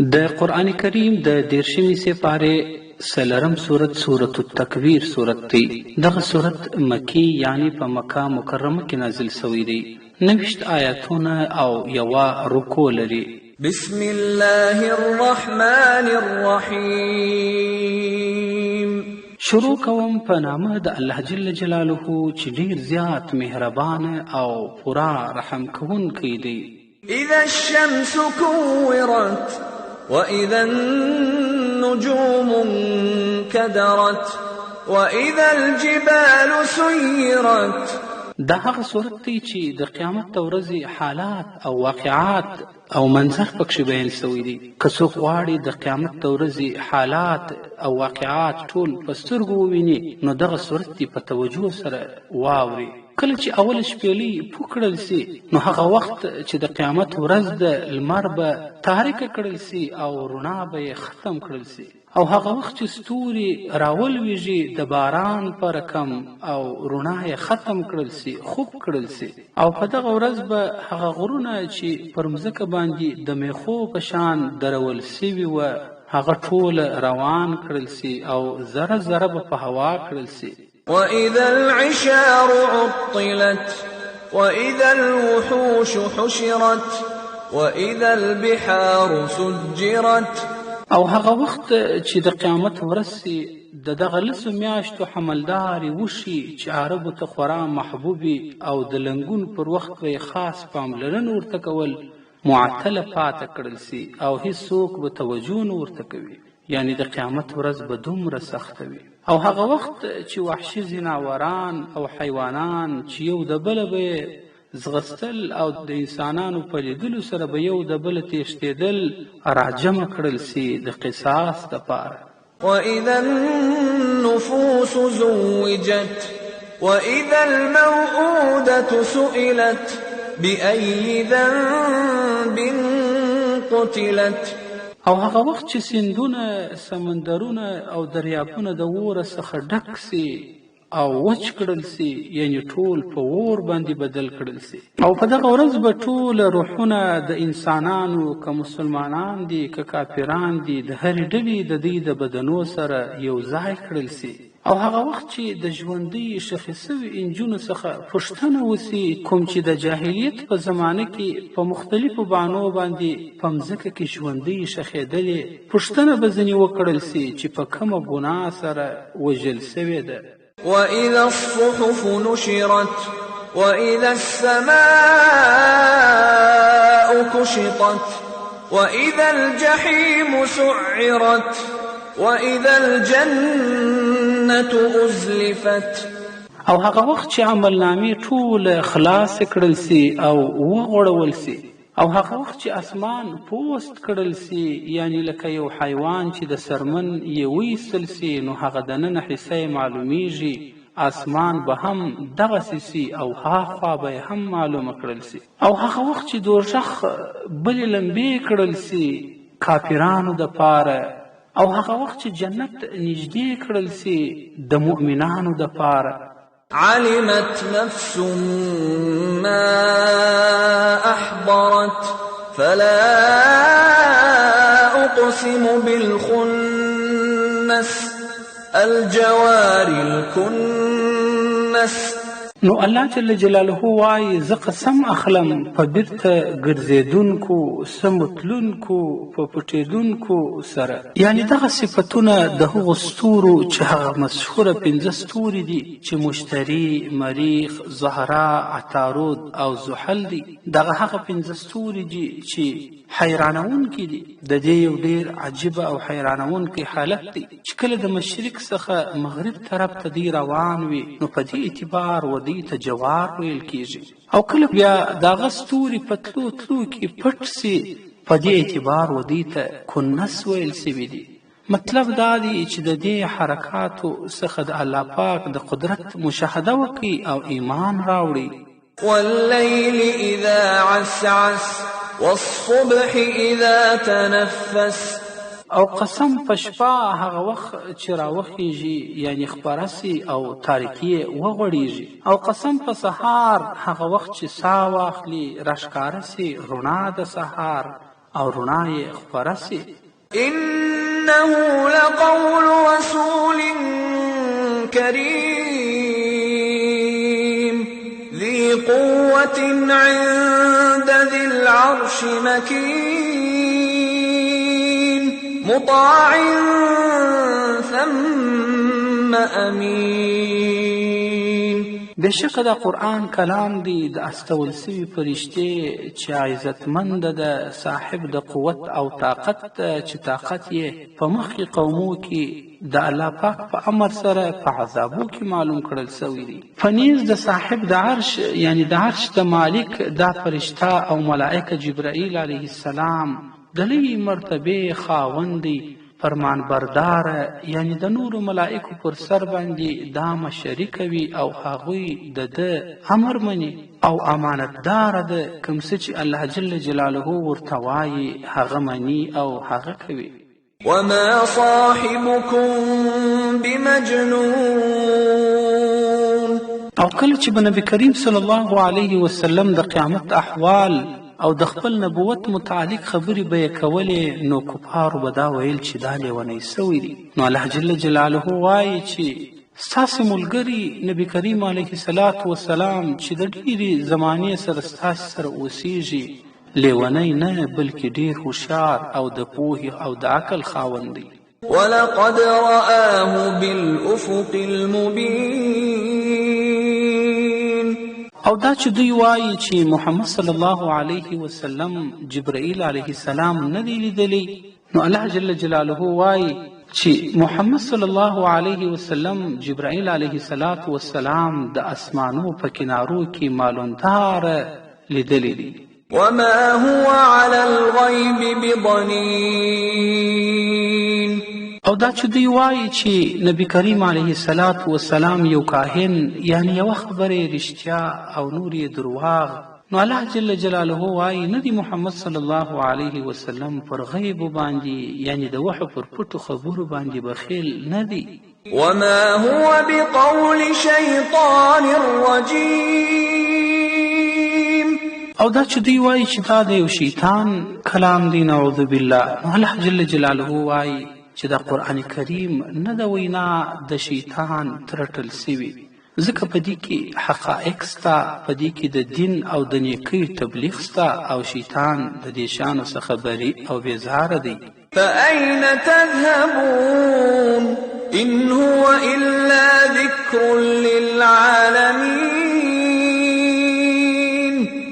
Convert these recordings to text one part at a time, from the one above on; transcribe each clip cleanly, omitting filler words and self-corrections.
د قرآن کریم د 13 سپارې څلورم سورت سورت التکویر سورت دی. دغه سورت مکی یعنی په مکه مکرمه کې نازل شوی دی. 90 آیاتونه او یوه رکوع لري. بسم الله الرحمن الرحیم. شروع کوم په نامه د الله جل جلاله چې ډیر زیات مهربان او پورا رحم کوونکی دی. اذا الشمس كورت وإذا النجوم انكدرت وإذا الجبال سيرت. دا هغه صورت دی چې د قیامت د ورځې حالات او واقعات او منظر پکښې بیان شوی دی. که څوک غواړي د قیامت د ورځې حالات او واقعات ټول په سترګو وویني نو دغه صورت دی په توجه سره واوري. کله چې اول شپېلۍ پوه کړل سي نو هغه وخت چې د قیامت ورځ د لمر به تاریکه کړل سي او رڼا به یې ختم کړل سي او هغه وخت چې ستوري راولویږي د باران په رقم او رڼا یې ختم کړل سي خوب کړل سي او په دغه ورځ به هغه غرونه چې پر مځکه باندې د میخو په شان درول سوي وه هغه ټول روان کړل سي او ذره ذره به په هوا کړل سي. وإذا العشار عطلت وإذا الوحوش حشرت وإذا البحار سجرت. او هغه وخت چې د قیامت ورسي د دغه لسو میاشتو حملداري وشي چې عربو ته خورا محبوبي او د لنګون پر وخت به خاص پاملرنه ورته کول معطله پاته کړل سي او هیڅوک به توجه نه ورته کوي. یعنی د قیامت ورځ به دومره سخته وي. او هغه وخت چې وحشي ځناوران او حیوانان چې یو د بله به ځغستل او د انسانانو په لیدلو سره به یو د بله تیښتېدل راجمع کړل سي د قصاص دپاره. وإذا النفوس زوجت وإذا الموءودة سئلت بأي ذنب قتلت. او هغه وخت چې سیندونه سمندرونه او دریابونه د اوره څخه ډک سي او وچ کړل سي یعنی ټول په اور باندې بدل کړل سي او په دغه ورځ به ټول روحونه د انسانانو که مسلمانان دي که کافران دي د هرې ډلې د دوی د بدنو سره یو ځای کړل سي. او هغه وخت چې د ژوندۍ ښخې سوي انجونو څخه پوښتنه وسي کوم چې د جاهلیت په زمانه کې په مختلفو بانو باندې په مځکه کې ژوندۍ ښخېدلې پوښتنه به ځینې وکړل سي چې په کومه ګناه سره وژل سوې ده. وإذا الصحف نشرت وإذا السماء كشطت وإذا الجحيم سعرت وإذا الجنة أزلفت. او هغه وخت چې عملنامې ټول خلاص کړل سي او وغوړول سي او هغه وخت چې اسمان پوست کړل سي یعنی لکه یو حیوان چې د سرمن یې ویستل سي نو هغه دننه حصه یې معلومیږي اسمان به هم دغسې سي او هاخوا به هم معلومه کړل سي. او هغه وخت چې دوزخ بلې لمبې کړل سي کافرانو دپاره او هغه وخت چې جنت نږدې کړل سي د مؤمنانو دپاره. علمت نفس ما أحضرت فلا أقسم بالخنس الجوار الكنس. نو الله جل جلاله وایي زه قسم اخلم په بیرته ګرځېدونکو سمتلونکو په پټېدونکو سره. یعنی دغه صفتونه د هغو ستورو چې هغه مشهوره 5 ستوري دي چې مشتري مریخ زهره عطارد او زحل دي. دغه هغه 5 ستوري دي چې حیرانونکي دي. د دې یو ډېر عجیبه او حیرانونکی حالت دی چې کله د مشرق څخه مغرب طرف ته دی روان وي نو په دې اعتبار ودی ته جوار ویل کیږي او کله بیا دغه ستوري په تلو تلو کې پټ سي په دې اعتبار ودی ته کنس ویل سوي دي. مطلب دا دی چې د دې حرکاتو څخه د الله پاک د قدرت مشاهده وکړي او ایمان راوړي. والليل إذا عسعس والصبح إذا تنفس. او قسم په شپه هغه وخت چې راوخیږي یعنی خپره سي او تاریکي وغوړیږي او قسم په سهار هغه وخت چې ساه واخلي راښکاره سي رڼا د سهار او رڼا یې خپره سي. إنه لقول رسول كريم ذي قوة عند ذي العرش مكين مطاع ثم أمين. بشک دا قرآن کلام دی د استول سوي فرشتې چې عزتمند ده، صاحب د قوت او طاقت چې طاقت یې په مخکې قومو کې د الله پاک په امر سره په عذابو کې معلوم کړل سوي دي. فنیز د صاحب د عرش یعنی د عرش د مالک دا فرشته او ملائکه جبرائیل علیه السلام د لوی مرتبه خاوند دی، فرمان بردار یعنی د نور ملائکو پر سر باندې دا مشري کوي او هغوی د امر مني او امانتدار ده. کوم څه چې الله جل جلاله ورته وایي هغه مني او هغه کوي. وما صاحبكم بمجنون. او کله چې نبی کریم صلی الله علیه وسلم د قیامت احوال او د خپل نبوت متعلق خبرې به یې کولې، نو کفارو به دا ویل چې دا لیونی سوی دي. نو الله جل جلاله وایي چې ستاسې ملګري نبی کریم علیه السلام چې د ډېرې زمانې سره ستاسې سره اوسیږي لیونی نه بلکې ډېر هوښیار او د پوهې او د عقل خاوند دی. ولقد رآه بالأفق المبين. او دا چې دوی وایي چې محمد صلی الله علیه وسلم جبرائیل علیه السلام نه دی لیدلی، نو الله جل جلاله وایي چې محمد صلی الله علیه وسلم جبرائیل علیه السلام د اسمانو په کنارو کې معلومدار لیدلی دی. وما هو على الغيب بضنين. او دا چې دوی وایي چې نبی کریم علیه السلام یو کاهن یعنی یو خبره رښتیا او نور یې درواغ، نو الله جل جلاله وایي نه دی محمد صلی الله علیه وسلم پر غیب باندې یعنی د وحی پر پټو خبرو باندې بخیل نه دی. وما هو بقول شیطان رجیم. او دا چې دوی وایي چې دا د یو شیطان کلام دی، نعوذ بالله، نو الله جل جلاله وایي چې دا قرآن کریم نه د وینا د شیطان ترټل سوي، ځکه په دې کې حقایق سته، په دې کې د دین او د نیکۍ تبلیغ سته، او شیطان د دې شانو څخه بری او بیزاره دی. فأين تذهبون إن هو إلا ذكر للعالمين.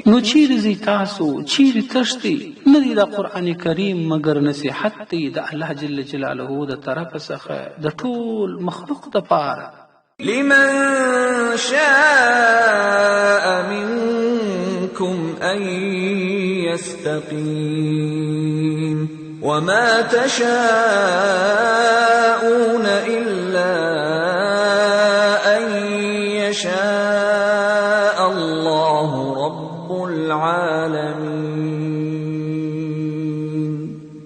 نو چیرې ځئ تاسو، چیرې تښتئ؟ نه دی دا قرآن کریم مګر نصیحت دی د الله جل جلاله د طرفه څخه د ټول مخلوق دپاره. لمن شاء منكم أن يستقيم وما تشاءون إلا أن يشاء الله رب العالمين.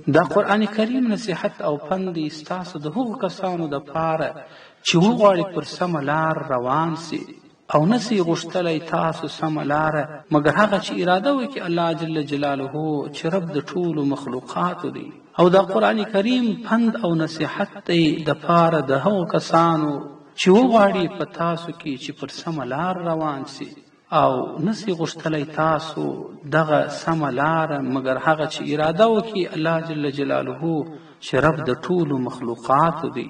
دا قرآن کریم نصیحت او پند ستاسو د هغو کسانو دپاره چې وغواړي پر سمه لار روان سي، او نسی غشتلی تاسو سمه لاره مګر هغه چې اراده وکړي الله جل جلاله چې رب د ټولو مخلوقاتو دی. او دا قرآن کریم پند او نصیحت دی د پاره د هغو کسانو چې وغواړي په تاسو کې چې پر سمه لار روان سي، او نسی غشتلی تاسو دغه سمه لاره مګر هغه چې اراده وکړي الله جل جلاله چې رب د ټولو مخلوقاتو دی.